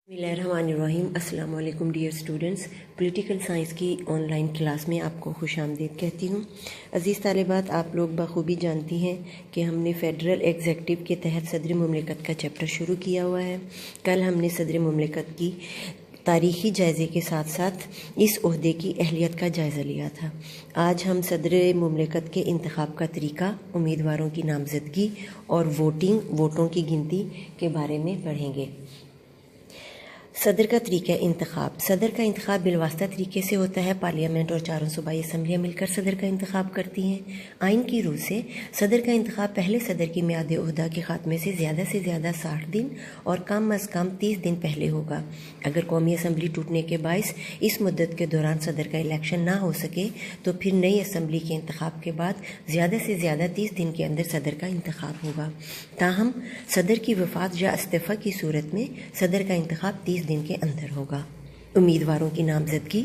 बिस्मिल्लाहिर्रहमानिर्रहीम। अस्सलाम वालेकुम डियर स्टूडेंट्स। पॉलिटिकल साइंस की ऑनलाइन क्लास में आपको खुश आमदीद कहती हूँ। अज़ीज़ तालिबात, आप लोग बखूबी जानती हैं कि हमने फ़ेडरल एग्जेक्टिव के तहत सदर मुमलिकत का चैप्टर शुरू किया हुआ है। कल हमने सदर मुमलिकत की तारीख़ी जायज़े के साथ साथ इस ओहदे की अहलियत का जायज़ा लिया था। आज हम सदर मुमलिकत के इंतखाब का तरीक़ा, उम्मीदवारों की नामज़दगी और वोटों की गिनती के बारे में पढ़ेंगे। सदर का तरीक़ा इंतखाब। सदर का इंतखाब बिलवास्ता तरीके से होता है। पार्लियामेंट और चारों सूबाई असम्बलियाँ मिलकर सदर का इंतखाब करती हैं। आइन की रूह से सदर का इंतखाब पहले सदर की मियाद ओहदा के ख़ात्मे से ज़्यादा 60 दिन और कम अज़ कम 30 दिन पहले होगा। अगर कौमी असम्बली टूटने के बायस इस मुद्दत के दौरान सदर का इलेक्शन ना हो सके तो फिर नई असम्बली के इंतखाब के बाद ज़्यादा से ज़्यादा 30 दिन के अंदर सदर का इंतखाब होगा। ताहम सदर की वफ़ात या इस्तीफ़ा की सूरत में सदर का इंतखाब 30 दिन के अंदर होगा। उम्मीदवारों की नामज़दगी।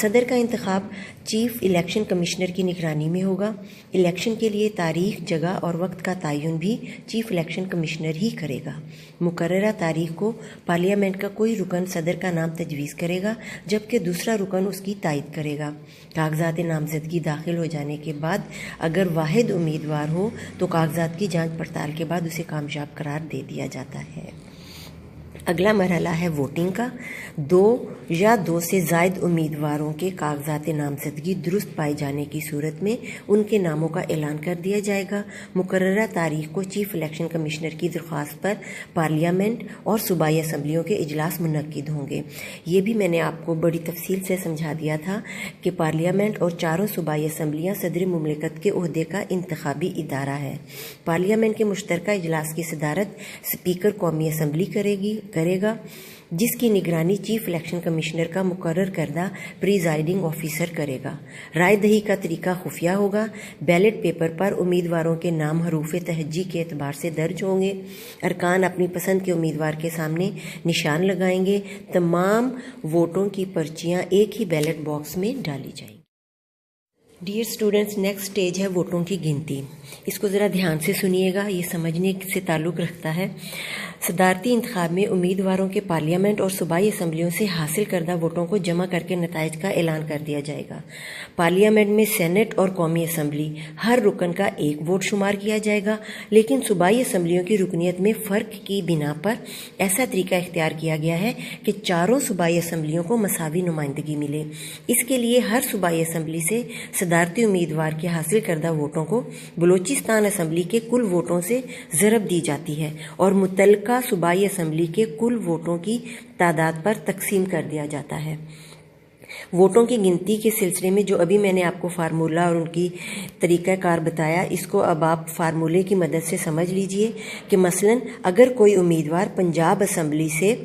सदर का इंतखाब चीफ इलेक्शन कमिश्नर की निगरानी में होगा। इलेक्शन के लिए तारीख, जगह और वक्त का तयन भी चीफ इलेक्शन कमिश्नर ही करेगा। मुकर्ररा तारीख को पार्लियामेंट का कोई रुकन सदर का नाम तजवीज़ करेगा, जबकि दूसरा रुकन उसकी तायद करेगा। कागजात नामज़दगी दाखिल हो जाने के बाद अगर वाहिद उम्मीदवार हो तो कागजात की जाँच पड़ताल के बाद उसे कामयाब करार दे दिया जाता है। अगला मरहला है वोटिंग का। 2 या 2 से ज़ायद उम्मीदवारों के कागजात नामज़दगी दुरुस्त पाए जाने की सूरत में उनके नामों का ऐलान कर दिया जाएगा। मुकर्ररा तारीख को चीफ इलेक्शन कमिश्नर की दरख्वास्त पर पार्लियामेंट और सूबाई असम्बलियों के इजलास मुनक्किद होंगे। ये भी मैंने आपको बड़ी तफसील से समझा दिया था कि पार्लियामेंट और चारों सूबाई असम्बलियाँ सदर मुमलिकत के ओहदे का इंतखाबी इदारा है। पार्लियामेंट के मुश्तरका इजलास की सदारत स्पीकर कौमी असम्बली करेगा, जिसकी निगरानी चीफ इलेक्शन कमिश्नर का मुकर्रर करदा प्रिजाइडिंग ऑफिसर करेगा। राय दही का तरीका खुफिया होगा। बैलेट पेपर पर उम्मीदवारों के नाम हरूफ तहज्जी के एतबार से दर्ज होंगे। अरकान अपनी पसंद के उम्मीदवार के सामने निशान लगाएंगे। तमाम वोटों की पर्चियां एक ही बैलेट बॉक्स में डाली जाएंगी। डियर स्टूडेंट्स, नेक्स्ट स्टेज है वोटों की गिनती। इसको ज़रा ध्यान से सुनिएगा, ये समझने से ताल्लुक़ रखता है। सदारती इंतखाब में उम्मीदवारों के पार्लियामेंट और सूबाई असम्बलियों से हासिल करदा वोटों को जमा करके नताइज का ऐलान कर दिया जाएगा। पार्लियामेंट में सेनेट और कौमी असम्बली हर रुकन का एक वोट शुमार किया जाएगा, लेकिन सूबाई असम्बलियों की रुकनीत में फ़र्क की बिना पर ऐसा तरीका इख्तियार किया गया है कि चारों सूबाई असम्बलियों को मसावी नुमाइंदगी मिले। इसके लिए हर सूबाई असम्बली से सदारती उम्मीदवार के हासिल करदा वोटों को बलूचिस्तान असम्बली के कुल वोटों से ज़रब दी जाती है और मुतल्लिका सूबाई असम्बली के कुल वोटों की तादाद पर तकसीम कर दिया जाता है। वोटों की गिनती के सिलसिले में जो अभी मैंने आपको फार्मूला और उनकी तरीक़ाकार बताया, इसको अब आप फार्मूले की मदद से समझ लीजिए कि मसलन अगर कोई उम्मीदवार पंजाब असम्बली से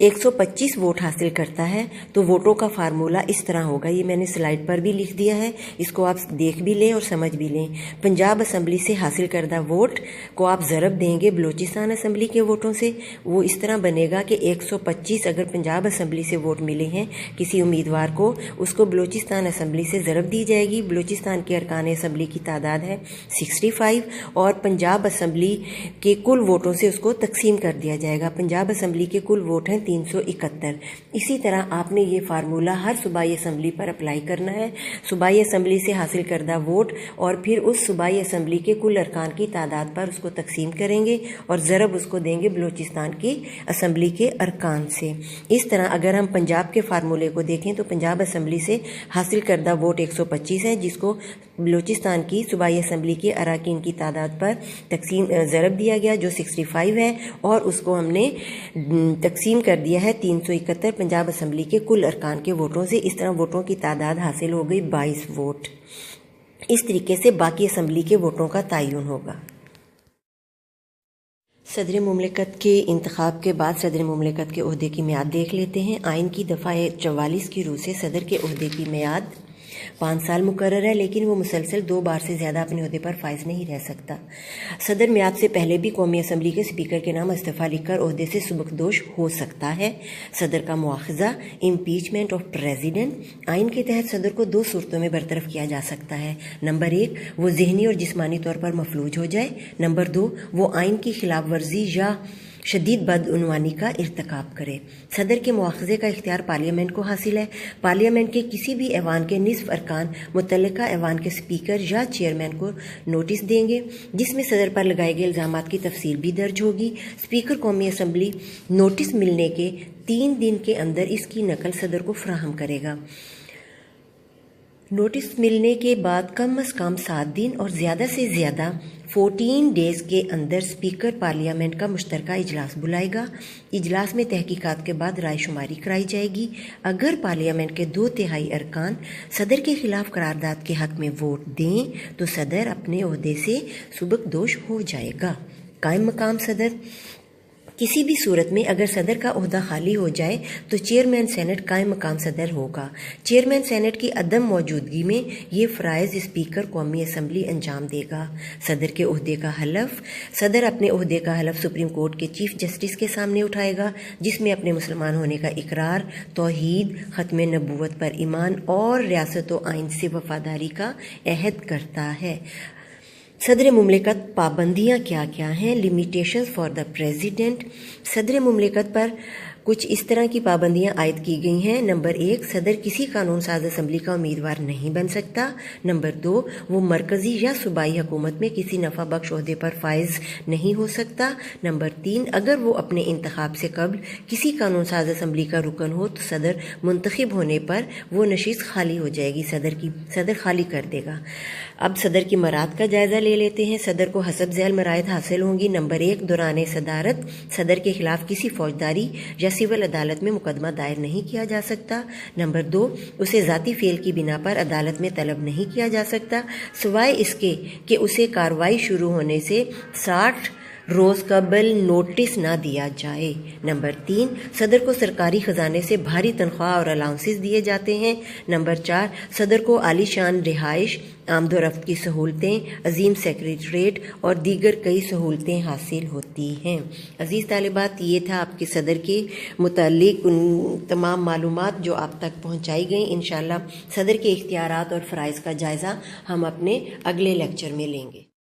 125 वोट हासिल करता है तो वोटों का फार्मूला इस तरह होगा। ये मैंने स्लाइड पर भी लिख दिया है, इसको आप देख भी लें और समझ भी लें। पंजाब असम्बली से हासिल करदा वोट को आप ज़रब देंगे बलूचिस्तान असम्बली के वोटों से। वो इस तरह बनेगा कि 125 अगर पंजाब असम्बली से वोट मिले हैं किसी उम्मीदवार को, उसको बलूचिस्तान असम्बली से ज़रब दी जाएगी। बलूचिस्तान के अरकान असम्बली की तादाद है 65 और पंजाब असम्बली के कुल वोटों से उसको तकसीम कर दिया जाएगा। पंजाब असम्बली के कुल वोट हैं 371। इसी तरह आपने ये फार्मूला हर सूबाई असम्बली पर अप्लाई करना है। सूबाई असम्बली से हासिल करदा वोट और फिर उस सूबाई असम्बली के कुल अरकान की तादाद पर उसको तकसीम करेंगे और ज़रब उसको देंगे बलूचिस्तान की असम्बली के अरकान से। इस तरह अगर हम पंजाब के फार्मूले को देखें तो पंजाब असम्बली से हासिल करदा वोट 125 है, जिसको बलूचिस्तान की सूबाई असम्बली के अरकान की तादाद पर तकसीम ज़रब दिया गया जो 65 है और उसको हमने तकसीम कर दिया है 371 पंजाब असम्बली के कुल अरकान के वोटों से। इस तरह वोटों की तादाद हासिल हो गई 22 वोट। इस तरीके से बाकी असम्बली के वोटों का तयन होगा। सदर मुमलिकत के इंतखाब के बाद सदर मुमलिकत के ओहदे की मियाद देख लेते हैं। आइन की दफ़ा 44 की रूह से सदर के ओहदे की मियाद 5 साल मुकर्रर है, लेकिन वो मुसलसल 2 बार से ज़्यादा अपने ओहदे पर फाइज नहीं रह सकता। सदर मियाद से पहले भी कौमी असम्बली के स्पीकर के नाम इस्तीफ़ा लिखकर ओहदे से सुबकदोश हो सकता है। सदर का मुआखज़ा, इम्पीचमेंट ऑफ प्रेसिडेंट। आइन के तहत सदर को 2 सूरतों में बरतरफ किया जा सकता है। नंबर 1, वो ज़हनी और जिस्मानी तौर पर मफलूज हो जाए। नंबर 2, वो आइन की खिलाफ वर्जी या شدید بدعنوانی کا ارتکاب کرے۔ صدر کے مواخذے کا اختیار پارلیمنٹ کو حاصل ہے۔ پارلیمنٹ کے کسی بھی ایوان کے نصف ارکان متعلقہ ایوان کے اسپیکر یا چیئرمین کو نوٹس دیں گے، جس میں صدر پر لگائے گئے الزامات کی تفصیل بھی درج ہوگی۔ اسپیکر قومی اسمبلی نوٹس ملنے کے 3 دن کے اندر اس کی نقل صدر کو فراہم کرے گا۔ نوٹس ملنے کے بعد کم از کم 7 دن اور زیادہ سے زیادہ 14 ڈیز کے اندر اسپیکر پارلیمنٹ کا مشترکہ اجلاس بلائے گا۔ اجلاس میں تحقیقات کے بعد رائے شماری کرائی جائے گی۔ اگر پارلیمنٹ کے 2/3 ارکان صدر کے خلاف قرارداد کے حق میں ووٹ دیں تو صدر اپنے عہدے سے سبکدوش ہو جائے گا۔ قائم مقام صدر: کسی بھی صورت میں اگر صدر کا عہدہ خالی ہو جائے تو چیئرمین سینٹ قائم مقام صدر ہوگا۔ چیئرمین سینٹ کی عدم موجودگی میں یہ فرائض اسپیکر قومی اسمبلی انجام دے گا۔ صدر کے عہدے کا حلف: صدر اپنے عہدے کا حلف سپریم کورٹ کے چیف جسٹس کے سامنے اٹھائے گا، جس میں اپنے مسلمان ہونے کا اقرار، توحید، ختم نبوت پر ایمان اور ریاست و آئین سے وفاداری کا عہد کرتا ہے۔ صدر مملکت پابندیاں کیا کیا ہیں؟ لیمیٹیشنز فار دا پریزیڈنٹ: صدر مملکت پر کچھ اس طرح کی پابندیاں عائد کی گئی ہیں۔ نمبر 1، صدر کسی قانون ساز اسمبلی کا امیدوار نہیں بن سکتا۔ نمبر 2، وہ مرکزی یا صوبائی حکومت میں کسی نفع بخش عہدے پر فائز نہیں ہو سکتا۔ نمبر 3، اگر وہ اپنے انتخاب سے قبل کسی قانون ساز اسمبلی کا رکن ہو تو صدر منتخب ہونے پر وہ نشست خالی ہو جائے گی، صدر خالی کر دے گا۔ اب صدر کی مراعات کا جائزہ لے لیتے ہیں۔ صدر کو حسب ذیل مراعات حاصل ہوں گی۔ نمبر 1، دوران صدارت صدر کے خلاف کسی فوجداری یا سول عدالت میں مقدمہ دائر نہیں کیا جا سکتا۔ نمبر 2، اسے ذاتی فعل کی بنا پر عدالت میں طلب نہیں کیا جا سکتا، سوائے اس کے کہ اسے کارروائی شروع ہونے سے 60 روز قبل نوٹس نہ دیا جائے۔ نمبر 3، صدر کو سرکاری خزانے سے بھاری تنخواہ اور الاؤنسز دیے جاتے ہیں۔ نمبر 4، صدر کو عالی شان رہائش، آمد و رفت کی سہولتیں، عظیم سیکریٹریٹ اور دیگر کئی سہولتیں حاصل ہوتی ہیں۔ عزیز طالبات، یہ تھا آپ کے صدر کے متعلق ان تمام معلومات جو آپ تک پہنچائی گئیں۔ انشاءاللہ صدر کے اختیارات اور فرائض کا جائزہ ہم اپنے اگلے لیکچر میں لیں گے۔